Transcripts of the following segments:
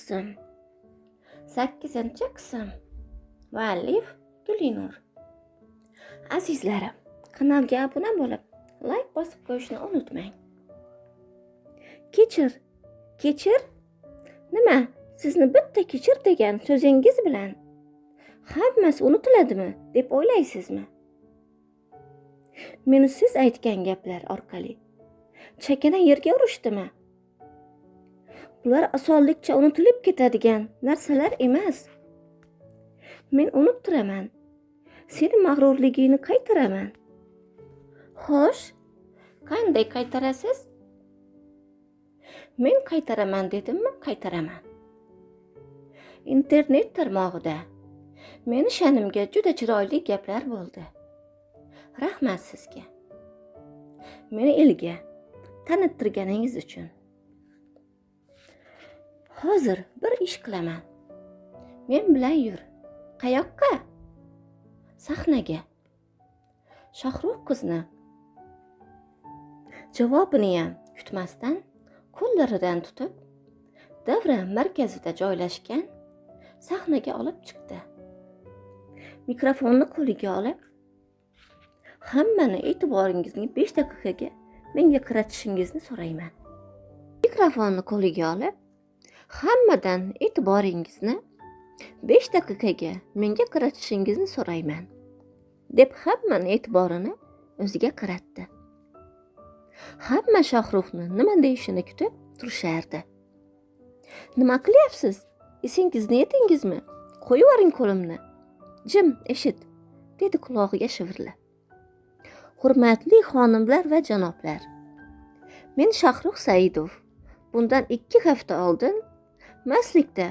qism 8-qism. Muallif Gulinur. Azizlarim, kanalga obuna bo'lib, like bosib qo'yishni unutmang. Kechir? Nima? Sizni bitta kechir degan so'zingiz bilan hammasi unutiladimi deb o'ylaysizmi? Meni siz aytgan gaplar orqali chakana yerga urishdimi? Bular osonlikcha unutilib ketadigan narsalar emas. Men unuttiraman. Seni mag'rurligingni qaytaraman. Xo'sh, qanday qaytarasiz? Men qaytaraman dedimmi? Qaytaraman. Internet tarmog'ida meni sha'nimga juda chiroyli gaplar bo'ldi. Rahmat sizga. Meni elga tanittirganingiz uchun. Hozir bir ish qilaman. Men bilan yur. Qayoqqa? Sahnaga. Shohruh qizni javobini ham kutmasdan qo'llaridan tutib, davra markazida joylashgan sahnaga olib chiqdi. Mikrofonni qo'liga olib, hammani e'tiboringizni 5 daqiqaga menga qaratishingizni so'rayman. Mikrofonni qo'liga olib, hammadan e'tiboringizni 5 daqiqaga menga qaratishingizni so'rayman, deb hammani e'tiborini o'ziga qaratdi. Hamma Shohruhni nima deyishini kutib turishardi. Nima qilyapsiz? Esingizni yetingizmi? Qo'yib yuboring qo'limni. Jim, eshit, dedi qulog'iga shivirlab. Hurmatli xonimlar va janoblar, men Shohruh Saidov. Bundan 2 hafta oldin mastlikda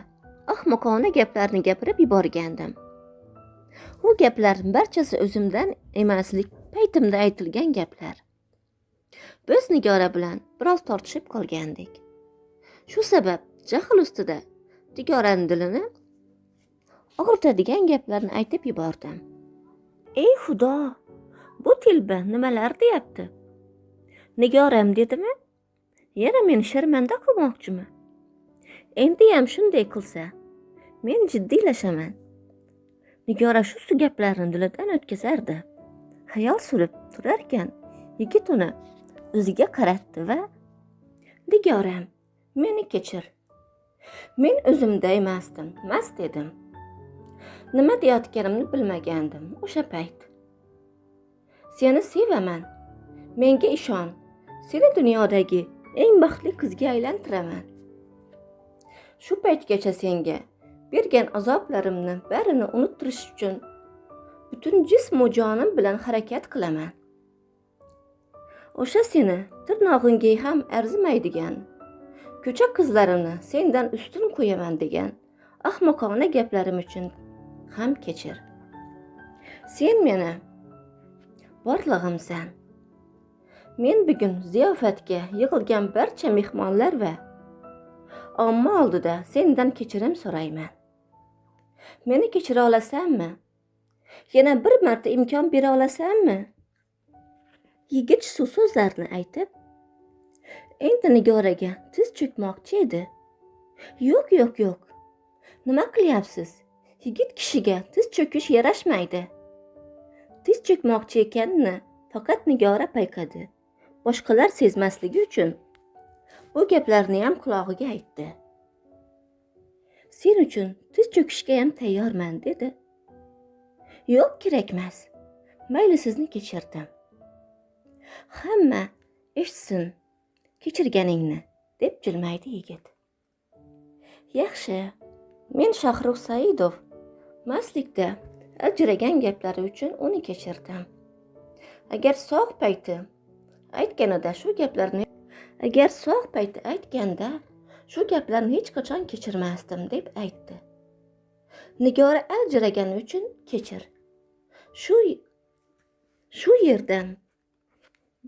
ahmoqona gaplarni gapirib yuborgandim. Bu gaplarning barchasi o'zimdan emaslik paytimda aytilgan gaplar. Biz Nigora bilan biroz tortishib qolgandik. Shu sabab jahl ustida Nigoraning dilini og'ritadigan gaplarni aytib yubordim. Ey Xudo, bu tilba nimalar deyapti? Nigoram dedimi? Yana meni sharmanda qilmoqchimi? Endi ham shunday qilsa, men jiddiylashaman. Nigora shu gaplarni dilidan o'tkazardi. Xayol surib turar ekan, yigit uni o'ziga qaratdi va Nigoram, meni kechir. Men o'zimda emasdim, mast edim. Nima deyotganimni bilmagandim o'sha payt. Seni sevaman. Menga ishon. Seni dunyodagi eng baxtli qizga aylantiraman. Shu paytgacha senga bergan azoblarimni barini unuttirish uchun butun jism va jonim bilan harakat qilaman. O'sha seni tirnog'ingga ham arzimaydigan, ko'cha qizlarini sendan ustun qo'yaman degan ahmoqona gaplarim uchun ham kechir. Sen meni borlig'imsan. Men bugun ziyofatga yig'ilgan barcha mehmonlar va omma oldida sendan kechirim so'rayman. Meni kechira olasanmi? Yana bir marta imkon bera olasanmi? Yigit shu so'zlarni aytib, endi Nigoraga tiz cho'kmoqchi edi. Yo'q. Nima qilyapsiz? Yigit kishiga tiz cho'kish yarashmaydi. Tiz cho'kmoqchi ekanini faqat Nigora payqadi. Boshqalar sezmasligi uchun bu gaplarni ham qulog'iga aytdi. Sen uchun tiz cho'kishga ham tayyorman dedi. Yo'q, kerak emas. Mayli, sizni kechirdim. Hamma eshitsin kechirganingni, deb jilmaydi yigit. Yaxshi, men Shohruh Saidov mastlikda ajragan gaplari uchun uni kechirdim. Agar sog' payti aytganda shu gaplarni hech qachon kechirmasdim deb aytdi. Nigora ajragani uchun kechir. Shu yerdan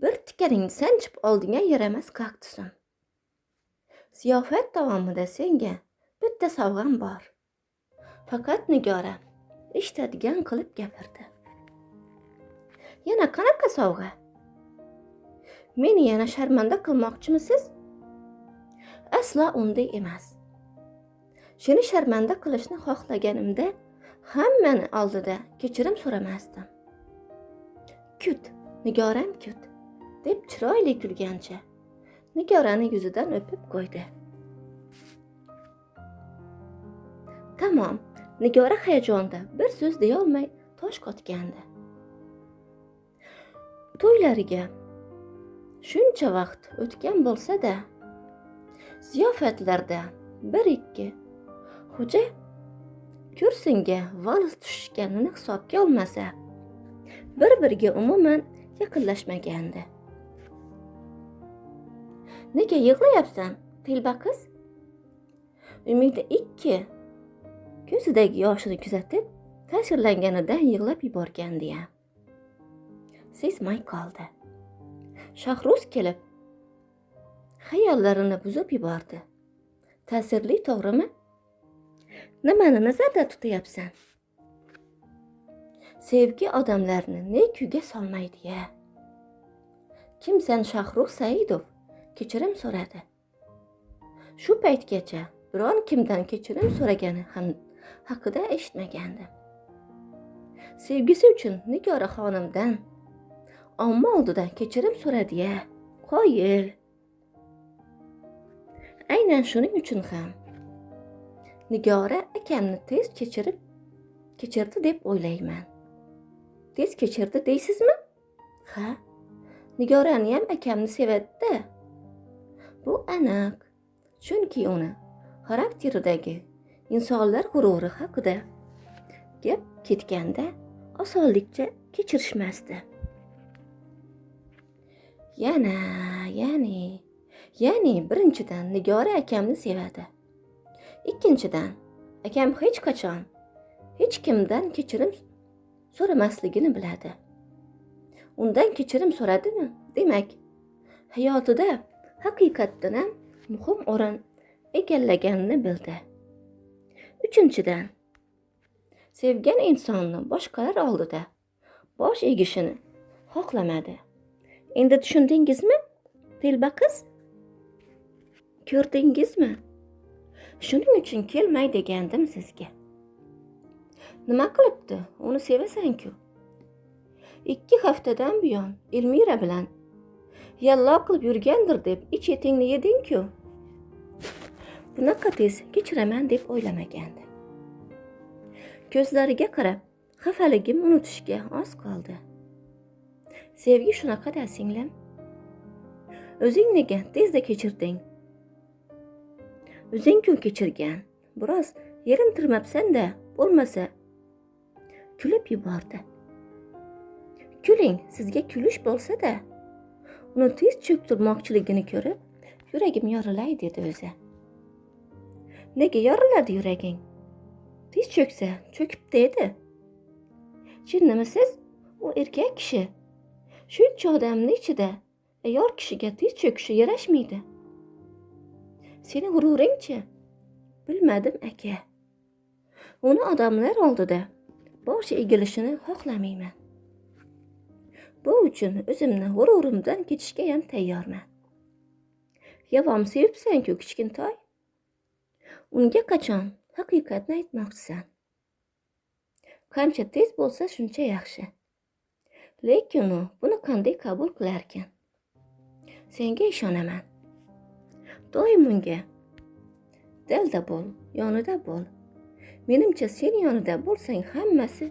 bir tikaning sanchib oldinga yaramas kaktusim. Ziyofat davomida senga bitta sovg'am bor. Faqat Nigora eshitadigan qilib gapirdi. Yana qanaqa sovg'a? Meni yana sharmanda qilmoqchimisiz? Aslo unday emas. Seni sharmanda qilishni xohlaganimda hammani oldida kechirim so'ramasdim. Kut, Nigoram kut, deb chiroyli kulgancha Nigorani yuzidan o'pib qo'ydi. Tamom, Nigora hayajonda bir so'z deya olmay tosh qotgandi. To'ylariga shuncha vaqt o'tgan bo'lsa-da, ziyofatlarda bir-ikki xo'ja kursinga vals tushganini hisobga olmasa, bir-biriga umuman yaqinlashmagandi. Nega yig'layapsan, telba qiz? Umida ikki ko'zidagi yoshini kuzatib, ta'sirlanganidan yig'lab yuborgandi-ya. Sezmay qoldi. Shahruz kelib, xayollarini buzib yubordi. Ta'sirli, to'g'rimi? Nimani nazarda tutyapsan? Sevgi odamlarni ne kuyga solmaydi-ya. Kimsan Shahruz Saidov? Kechirim so'radi. Shu paytgacha biron kimdan kechirim so'ragani ham haqida eshitmagandim. Sevgisi uchun Nigora xonimdan omma oldida kechirim so'radi-ya. Qoyil. Aynan shuning uchun ham Nigora akamni tez kechirdi deb o'ylayman. Tez kechirdi deysizmi? Ha, Nigorani ham akamni sevadi-da. Bu aniq. Chunki uni xarakteridagi insonlar g'ururi haqida gap ketganda osonlikcha kechirishmasdi. Ya'ni birinchidan Nigora akamni sevadi. Ikkinchidan, akam hech qachon hech kimdan kechirim so'ramasligini biladi. Undan kechirim so'radimi? Demak, hayotida haqiqatdan ham muhim o'rin egallaganini bildi. Uchinchidan, sevgan insonni boshqalar oldida bosh egishini xohlamadi. Endi tushundingizmi, telba qiz? Ko'rdingizmi? Shuning uchun kelmay degandim sizga. Nima qilibdi? Uni sevasan-ku. 2 haftadan buyon Elmira bilan yallo qilib yurgandir deb ich-etingni yeding-ku. Bunaqa tez kechiraman deb o'ylamagandi. Ko'zlariga qarab, xafaligim unutishga oz qoldi. Sevgi shunaqa-da singlim. O'zing nega tezda kechirding? O'zing-ku kechirgan. Biroz yerintirmabsan-da, bo'lmasa kulib yubordi. Kuling, sizga kulish bo'lsa-da, uni tez cho'ktirmoqchiligini ko'rib, yuragim yorilay dedi o'zi. Nega yoriladi yuraging? Tez cho'ksa, cho'kibdi edi. Chinnimisiz? U erkak kishi. Shuncha odamning ichida ayol kishiga tez cho'kishi yarashmaydi. Seni g'ururing-chi? Bilmadim, aka. Uni odamlar oldida bosh egilishini xohlamayman. Bu uchun o'zimni g'ururimdan ketishga ham tayyorman. Yavom sevibsan-ku, kichkintoy. Unga qachon haqiqatni aytmoqchisan? Qancha tez bo'lsa shuncha yaxshi. Lekin u buni qanday qabul qilarkan? Senga ishonaman. Doim unga dalda bo'l, yonida bo'l. Menimcha sen yonida bo'lsang hammasi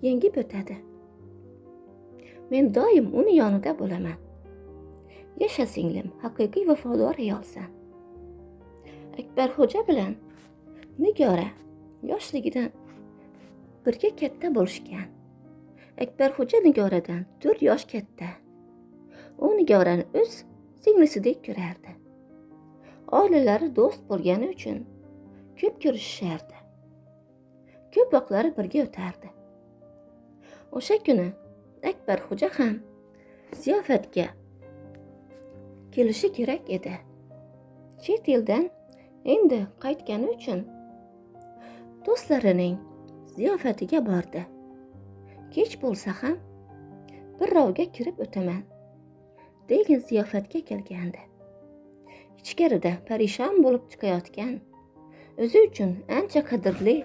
yengib o'tadi. Men doim uni yonida bo'laman. Yasha singlim, haqiqiy vafodor ayolsan. Akbarxo'ja bilan Nigora yoshligidan birga katta bo'lishgan. Akbarxo'ja Nigoradan 4 yosh katta. U Nigorani o'z singlisidek ko'rardi. Oilalari do'st bo'lgani uchun ko'p ko'rishardi. Ko'p vaqtlari birga o'tardi. O'sha kuni Akbarxo'ja ham ziyofatga kelishi kerak edi. Chet eldan endi qaytgani uchun do'stlarining ziyofatiga bordi. Kech bo'lsa ham bir rovga kirib o'taman degan ziyofatga kelgandi. Ichkarida parishon bo'lib chiqayotgan o'zi uchun ancha qadrli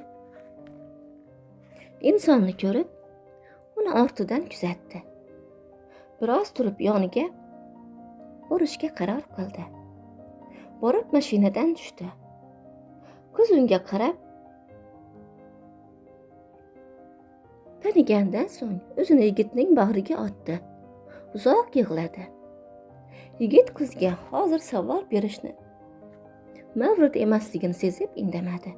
insonni ko'rib, uni ortidan kuzatdi. Biroz turib yoniga borishga qaror qildi. Borib mashinadan tushdi. Qiz unga qarab, tanigandan so'ng o'zini yigitning bag'riga otdi. Uzoq yig'ladi. Yigit qizga hozir savol berishni mavrid emasligini sezib indamadi.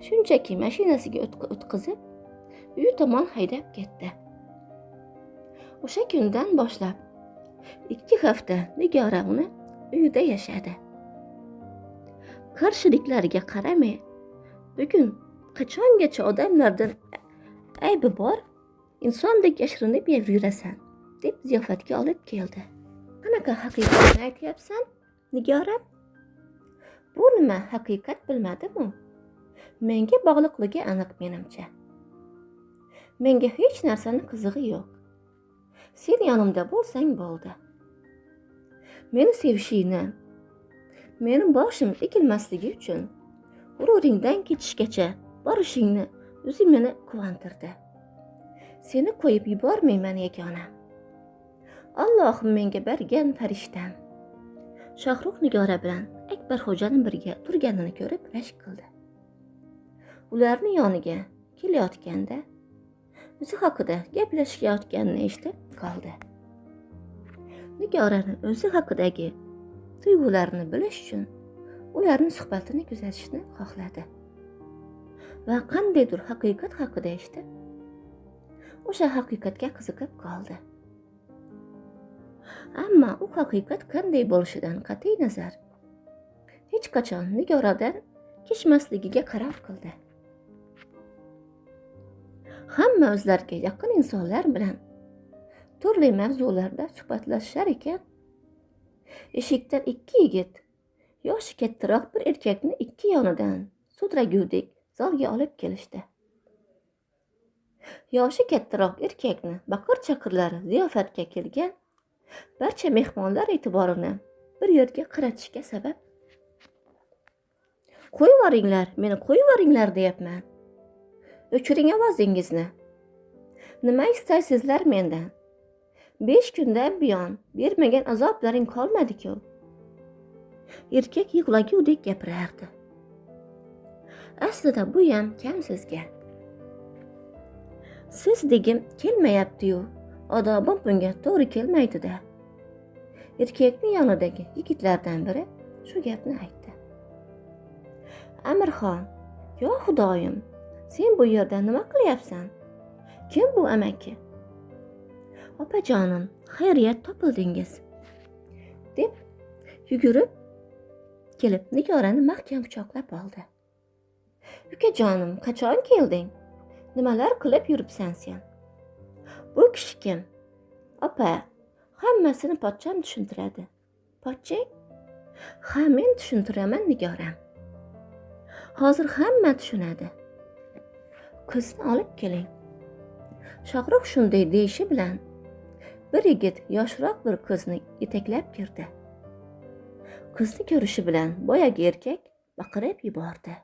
Shunchaki mashinasiga o'tqizib, uyi tomon haydab ketdi. O'sha kundan boshlab 2 hafta Nigora uni uyida yashadi. Qarshiliklarga qaramay, bugun qachongacha odamlardan aybi bor, insondek yashirinib yurasan, deb ziyofatga olib keldi. Qanaqa haqiqatni aytyapsan, Nigora? Bu nima haqiqat bilmadim-u? Menga bog'liqligi aniq menimcha. Menga hech narsani qizig'i yo'q. Sen yonimda bo'lsang bo'ldi. Meni sevishingni, meni boshim egilmasligi uchun g'ururingdan ketishgacha borishingni o'zi meni quvontirdi. Seni qo'yib yubormayman yagona. Allohim menga bergan farishtam. Shohrux Nigora bilan Akbarxo'janing birga turganini ko'rib rashk qildi. Ularni yoniga kelayotganda o'zi haqida gaplashayotganini eshitib qoldi. Nigorani o'zi haqidagi tuyg'ularini bilish uchun ularning suhbatini kuzatishni xohladi va qandaydir haqiqat haqida eshitib, o'sha haqiqatga qiziqib qoldi. Ammo u haqiqat qanday bo'lishidan qat'iy nazar hech qachon Nigoradan kechmasligiga qaror qildi. Hamma o'zlariga yaqin insonlar bilan turli mavzularda suhbatlashar ekan, eshikdan 2 yigit yoshi kattaroq bir erkakni 2 yonidan sudragudek zalga olib kelishdi. Yoshi kattaroq erkakni baqir-chaqirlari ziyofatga kelgan barcha mehmonlar e'tiborini bir yerga qaratishga sabab. Qo'yvaringlar, meni qo'yvaringlar deyapman. O'chiring ovozingizni. Nima istaysizlar mendan? 5 kundan buyon bermagan azoblaring qolmadi-ku. Erkak yig'lagudek gapirardi. Aslida bu ham kam sizga. Siz degim kelmayapti-yu, odobim bunga to'g'ri kelmaydi-da. Erkakning yonidagi yigitlardan biri shu gapni aytdi. Amirxon, yo Xudoyim, sen bu yerda nima qilyapsan? Kim bu amaki? Opajonim, xayriyat topildingiz, deb yugurib kelib Nigorani mahkam quchoqlab oldi. Ukajonim, qachon kelding? Nimalar qilib yuribsan sen? Bu kishi kim? Opa, hammasini pochcham tushuntiradi. Pochchang? Ha, men tushuntiraman Nigoram. Hozir hamma tushunadi. Qizni olib keling. Shohrux shunday deyishi bilan bir yigit yoshroq bir qizni yetaklab kirdi. Qizni ko'rishi bilan boyagi erkak baqirib yubordi.